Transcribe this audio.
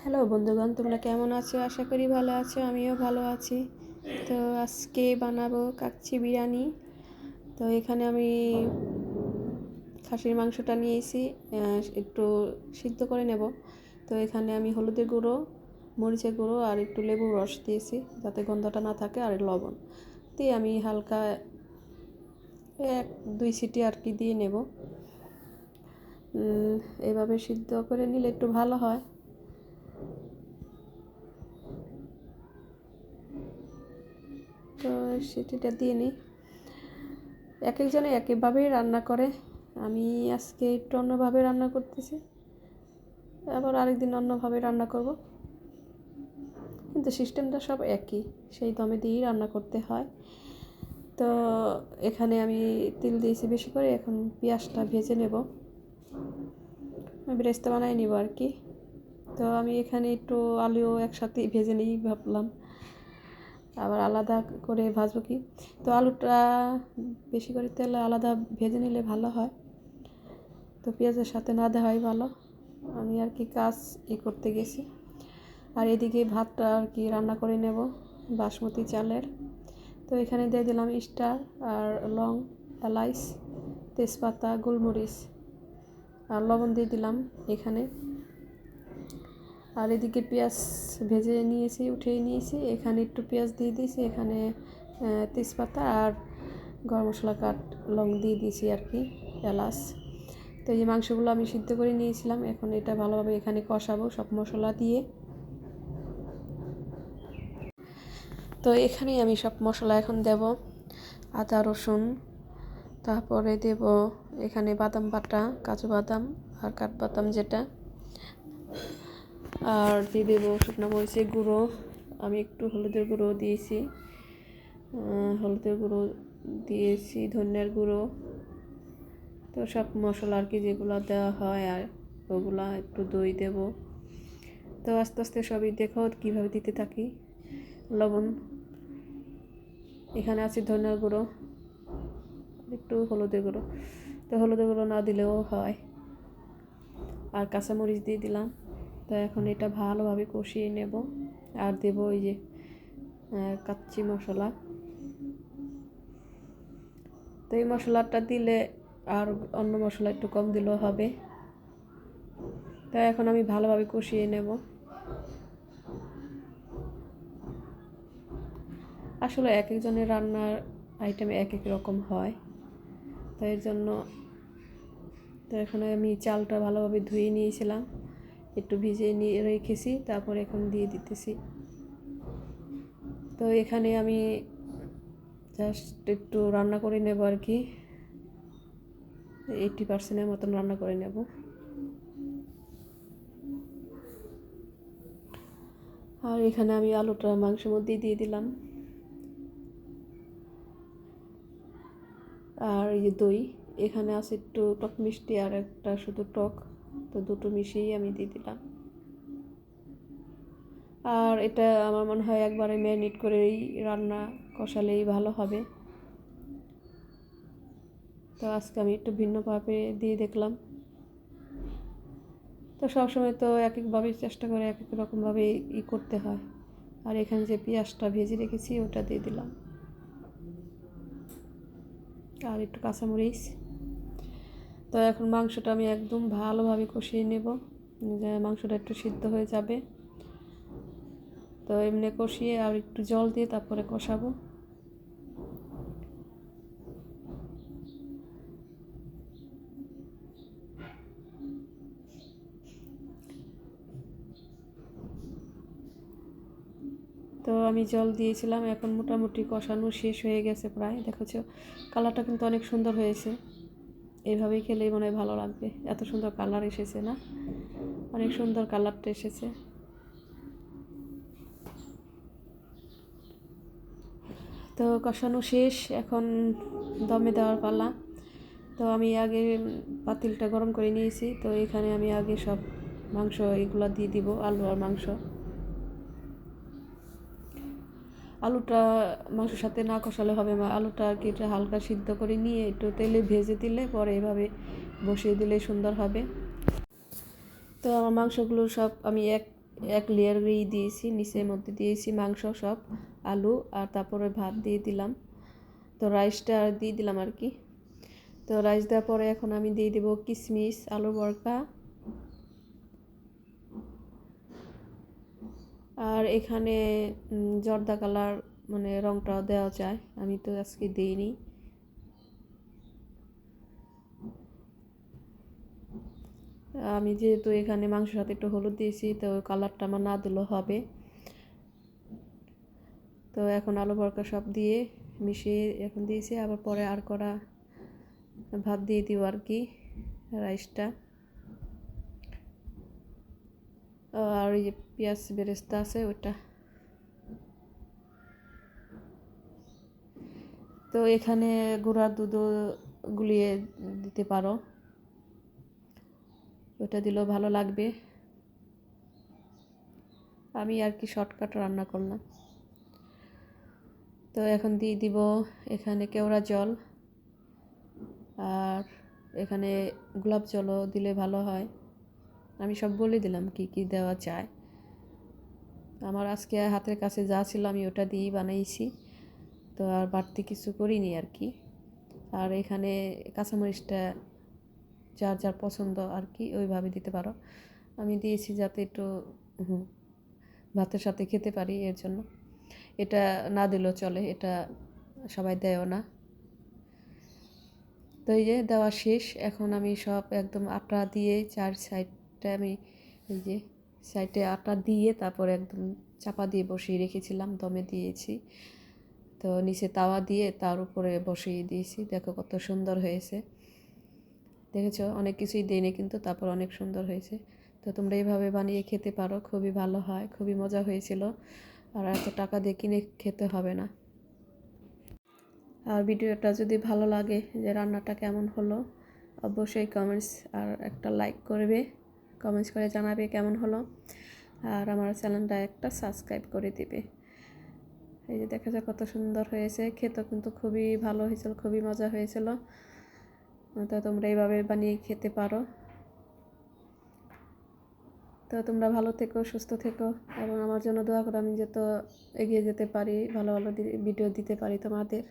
Hello বন্ধুগণ, তোমরা কেমন আছো? আশা করি ভালো আছো। আমিও ভালো আছি। তো আজকে বানাবো কাচ্চি বিরিয়ানি। তো এখানে আমি খাসির মাংসটা নিয়েছি, একটু সিদ্ধ করে নেব। তো এখানে আমি হলুদের গুঁড়ো, মরিচের গুঁড়ো আর একটু লেবুর রস দিয়েছি যাতে গন্ধটা না থাকে, আর লবণ দিয়ে আমি হালকা 1-2 সিটি আর কি দিয়ে নেব। এভাবে সিদ্ধ করে নিলে একটু ভালো হয়। তো সেটা দিয়ে নিই। এক একজনে এক একভাবেই রান্না করে, আমি আজকে একটু অন্যভাবে রান্না করতেছি, আবার আরেকদিন অন্যভাবে রান্না করব, কিন্তু সিস্টেমটা সব একই, সেই দমে দিয়েই রান্না করতে হয়। তো এখানে আমি তেল দিয়েছি বেশি করে, এখন পেঁয়াজটা ভেজে নেব, বেরেস্তা বানাই নিব আর কি। তো আমি এখানে একটু আলুও একসাথে ভেজে নিই ভাবলাম, আবার আলাদা করে ভাজবো কি। তো আলুটা বেশি করে তেলে আলাদা ভেজে নিলে ভালো হয়, তো পেঁয়াজের সাথে না দেওয়াই ভালো। আমি আর কি কাজ করতে গেছি, আর এদিকে ভাতটা আর কি রান্না করে নেব বাসমতি চালের। তো এখানে দিয়ে দিলাম স্টার আর লং, এলাচ, তেজপাতা, গোলমরিচ আর লবণ দিয়ে দিলাম এখানে। আর এদিকে পেঁয়াজ ভেজে নিয়েছি, উঠিয়ে নিয়েছি, এখানে একটু পেঁয়াজ দিয়ে দিয়েছি, এখানে তেজপাতা আর গরম মশলা কাট লং দিয়ে দিয়েছি আর কি, এলাচ। তো এই মাংসগুলো আমি সিদ্ধ করে নিয়েছিলাম, এখন এটা ভালোভাবে এখানে কষাবো সব মশলা দিয়ে। তো এখানে আমি সব মশলা এখন দেব, আদা রসুন, তারপরে দেব এখানে বাদাম বাটা, কাজু বাদাম আর কাঠবাদাম যেটা, আর দিয়ে দেবো শুকনো মরিচের গুঁড়ো, আমি একটু হলুদের গুঁড়ো দিয়েছি, ধনিয়ার গুঁড়ো। তো সব মশলা আর কি যেগুলো দেওয়া হয়, আর ওগুলা একটু দই দেব। তো আস্তে আস্তে সবই দেখো কীভাবে দিতে থাকি। লবণ, এখানে আছে ধনিয়ার গুঁড়ো, একটু হলুদের গুঁড়ো, তো হলুদের গুঁড়ো না দিলেও হয়, আর কাঁচামরিচ দিয়ে দিলাম। তো এখন এটা ভালোভাবে কষিয়ে নেব, আর দেব ওই যে কাচ্চি মশলা। তো এই মশলাটা দিলে আর অন্য মশলা একটু কম দিলেও হবে। তো এখন আমি ভালোভাবে কষিয়ে নেব। আসলে এক একজনের রান্নার আইটেম এক এক রকম হয়, তো এর জন্য। তো এখানে আমি চালটা ভালোভাবে ধুয়ে নিয়েছিলাম, একটু ভিজিয়ে নিয়ে রেখেছি, তারপর এখন দিয়ে দিতেছি। তো এখানে আমি জাস্ট একটু রান্না করে নেব আর কি, 80% মতন রান্না করে নেব। আর এখানে আমি আলুটা মাংসের মধ্যে দিয়ে দিলাম, আর এই যে দই, এখানে আছে একটু টক মিষ্টি আর একটা শুধু টক, তো দুটো মিশিয়েই আমি দিয়ে দিলাম। আর এটা আমার মনে হয় একবারে ম্যারিনেট করেই রান্না কষালেই ভালো হবে। তো আজকে আমি একটু ভিন্নভাবে দিয়ে দেখলাম। তো সবসময় তো এক একভাবেই চেষ্টা করে এক এক রকমভাবে করতে হয়। আর এখানে যে পেঁয়াজটা ভেজে রেখেছি ওটা দিয়ে দিলাম, আর একটু কাঁচামরিচ। তো এখন মাংসটা আমি একদম ভালোভাবে কষিয়ে নেব, মাংসটা একটু সিদ্ধ হয়ে যাবে। তো এমনি কষিয়ে আর একটু জল দিয়ে তারপরে কষাবো। তো আমি জল দিয়েছিলাম, এখন মোটামুটি কষানো শেষ হয়ে গেছে প্রায়। দেখেছো কালারটা কিন্তু অনেক সুন্দর হয়েছে, এইভাবেই খেলেই মনে হয় ভালো লাগবে। এত সুন্দর কালার এসেছে না, অনেক সুন্দর কালারটা এসেছে। তো কষানো শেষ, এখন দমে দেওয়ার পালা। তো আমি আগে পাতিলটা গরম করে নিয়েছি, তো এখানে আমি আগে সব মাংস এগুলো দিয়ে দিব, আলু আর মাংস। আলুটা মাংসের সাথে না কষালে হবে, আলুটা আর কি হালকা সিদ্ধ করে নিয়ে একটু তেলে ভেজে দিলে পরে এভাবে বসিয়ে দিলে সুন্দর হবে। তো আমার মাংসগুলো সব আমি এক এক লেয়ারই দিয়েছি, নিচের মধ্যে দিয়েছি মাংস সব, আলু, আর তারপরে ভাত দিয়ে দিলাম। তো রাইসটা দিয়ে দিলাম আর কি। তো রাইস দেওয়ার পরে এখন আমি দিয়ে দেবো কিশমিশ, আলু ভর্তা, আর এখানে জর্দা কালার মানে রংটাও দেওয়া যায়, আমি তো আজকে দিইনি। আমি যেহেতু এখানে মাংসের সাথে একটু হলুদ দিয়েছি, তো কালারটা আমার না দিলেও হবে। তো এখন আলু ভর্তা সব দিয়ে মিশিয়ে এখন দিয়েছি, আবার পরে আর করা ভাত দিয়ে দিব আর কি, রাইসটা। আর ওই যে পেঁয়াজ বেরেস্তা আছে ওইটা। তো এখানে গুঁড়ার দুধও গুলিয়ে দিতে পারো, ওটা দিলেও ভালো লাগবে। আমি আর কি শর্টকাট রান্না করলাম। তো এখন দিয়ে দিব এখানে কেওড়া জল, আর এখানে গোলাপ জলও দিলে ভালো হয়। আমি সব বলে দিলাম কি কি দেওয়া যায়। আমার আজকে হাতের কাছে যা ছিল আমি ওটা দিয়েই বানাইছি, তো আর বাড়তি কিছু করিনি আর কি। আর এখানে কাঁচামরিচটা যার যার পছন্দ আর কি ওইভাবে দিতে পারো, আমি দিয়েছি যাতে একটু ভাতের সাথে খেতে পারি এর জন্য। এটা না দিলেও চলে, এটা সবাই দেয়ও না। তো এই যে দেওয়া শেষ, এখন আমি সব একদম আটা দিয়ে চার সাইডটা আমি এই যে সাইডে আটা দিয়ে তারপর একদম চাপা দিয়ে বসিয়ে রেখেছিলাম, দমে দিয়েছি। তো নিচে তাওয়া দিয়ে তার উপরে বসিয়ে দিয়েছি, দেখো কত সুন্দর হয়েছে। দেখেছো অনেক কিছুই দেয়নি কিন্তু তারপর অনেক সুন্দর হয়েছে। তো তোমরা এইভাবে বানিয়ে খেতে পারো, খুবই ভালো হয়, খুবই মজা হয়েছিল। আর এত টাকা দিয়ে কিনে খেতে হবে না। আর ভিডিওটা যদি ভালো লাগে যে রান্নাটা কেমন হলো, অবশ্যই কমেন্টস আর একটা লাইক করবে, কমেন্টস করে জানাবে কেমন হলো। আর আমার চ্যানেলটা একটা সাবস্ক্রাইব করে দিবে। এই যে দেখা যায় কত সুন্দর হয়েছে, খেতে কিন্তু খুবই ভালো হয়েছিল, খুবই মজা হয়েছিল। তো তোমরা এইভাবে বানিয়ে খেতে পারো। তো তোমরা ভালো থেকো, সুস্থ থেকো, এবং আমার জন্য দোয়া করো আমি যত এগিয়ে যেতে পারি, ভালো ভালো ভিডিও দিতে পারি তোমাদের।